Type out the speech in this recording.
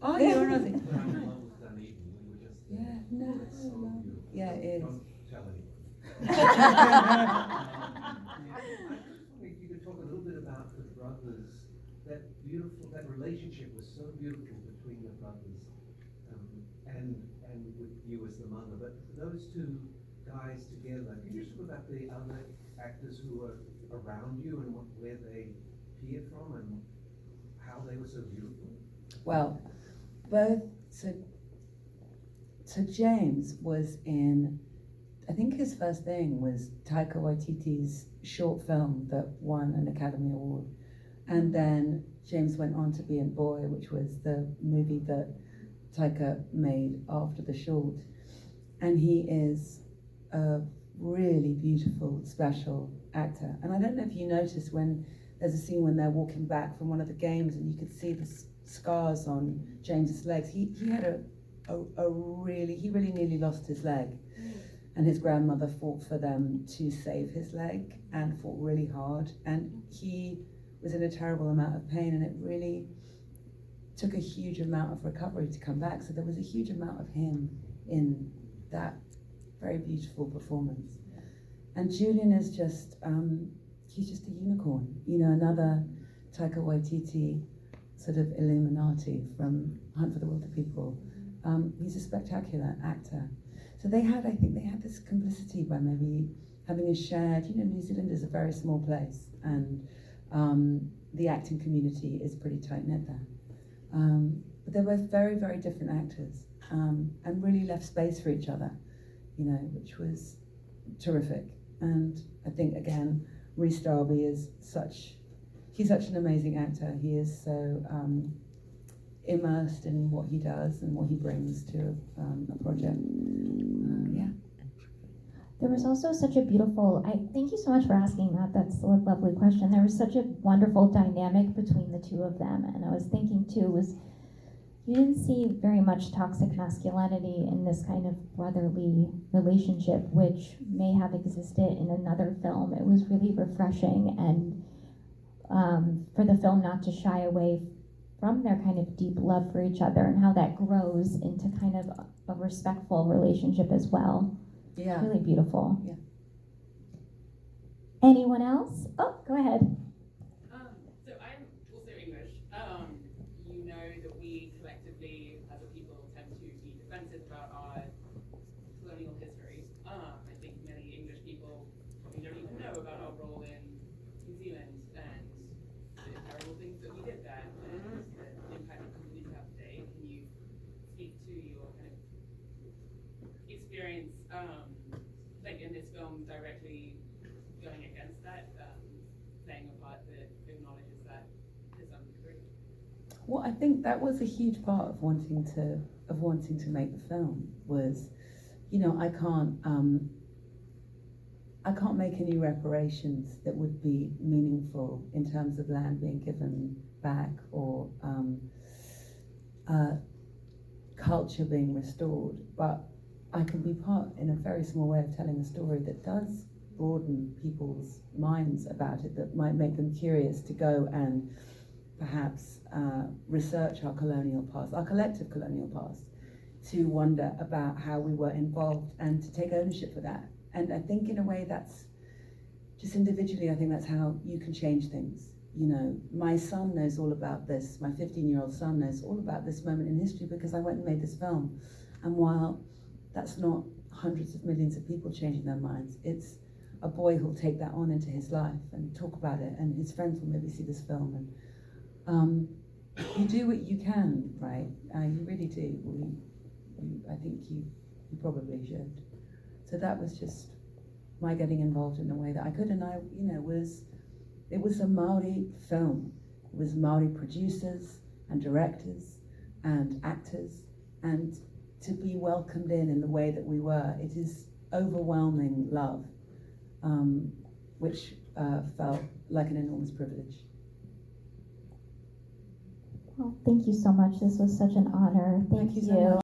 Oh, you're not. When I'm in love with Dunedin, we were just there. Yeah, no, It's so beautiful. yeah, it is. Don't tell anyone. I just wonder if you could talk a little bit about the brothers, that relationship was so beautiful between the brothers, and with you as the mother, but those two guys together, can you just talk about the other actors who were around you and where they appeared from and how they were so beautiful? Well, both, so James was in, I think his first thing was Taika Waititi's short film that won an Academy Award. And then James went on to be in Boy, which was the movie that Taika made after the short. And he is a really beautiful, special actor. And I don't know if you noticed when there's a scene when they're walking back from one of the games and you could see the scars on James's legs. He had he really nearly lost his leg. And his grandmother fought for them to save his leg and fought really hard. And he was in a terrible amount of pain, and it really took a huge amount of recovery to come back. So there was a huge amount of him in that very beautiful performance. And Julian is just, he's just a unicorn. You know, another Taika Waititi sort of Illuminati from Hunt for the Wilder People. He's a spectacular actor. So I think they had this complicity by maybe having a shared, you know, New Zealand is a very small place, and the acting community is pretty tight-knit there. But they're both very, very different actors, and really left space for each other, you know, which was terrific. And I think, again, Rhys Darby is he's such an amazing actor. He is so immersed in what he does and what he brings to a project. Yeah. There was also such a beautiful, thank you so much for asking that. That's a lovely question. There was such a wonderful dynamic between the two of them. And I was thinking too, you didn't see very much toxic masculinity in this kind of brotherly relationship, which may have existed in another film. It was really refreshing, and for the film not to shy away from their kind of deep love for each other and how that grows into kind of a respectful relationship as well. Yeah. Really beautiful. Yeah. Anyone else? Oh, go ahead. So I'm also English. You know that we collectively, as a people, tend to be defensive about our colonial history. I think many English people probably don't even know about our role in New Zealand and the terrible things that we did there and the impact that companies have today. Can you speak to your kind of experience, like in this film, directly going against that, playing a part that acknowledges that to some degree? Well, I think that was a huge part of wanting to make the film was, you know, I can't make any reparations that would be meaningful in terms of land being given back or culture being restored, but I can be part in a very small way of telling a story that does broaden people's minds about it, that might make them curious to go and perhaps research our colonial past, our collective colonial past, to wonder about how we were involved and to take ownership for that. And I think in a way that's just individually, I think that's how you can change things. You know, my son knows all about this, my 15-year-old son knows all about this moment in history because I went and made this film. And while that's not hundreds of millions of people changing their minds, it's a boy who'll take that on into his life and talk about it, and his friends will maybe see this film. And you do what you can, right? You really do. I think you probably should. So that was just my getting involved in a way that I could, and it was a Maori film. It was Maori producers and directors and actors, and to be welcomed in the way that we were, it is overwhelming love, which felt like an enormous privilege. Well, thank you so much. This was such an honor. Thank you so you. much.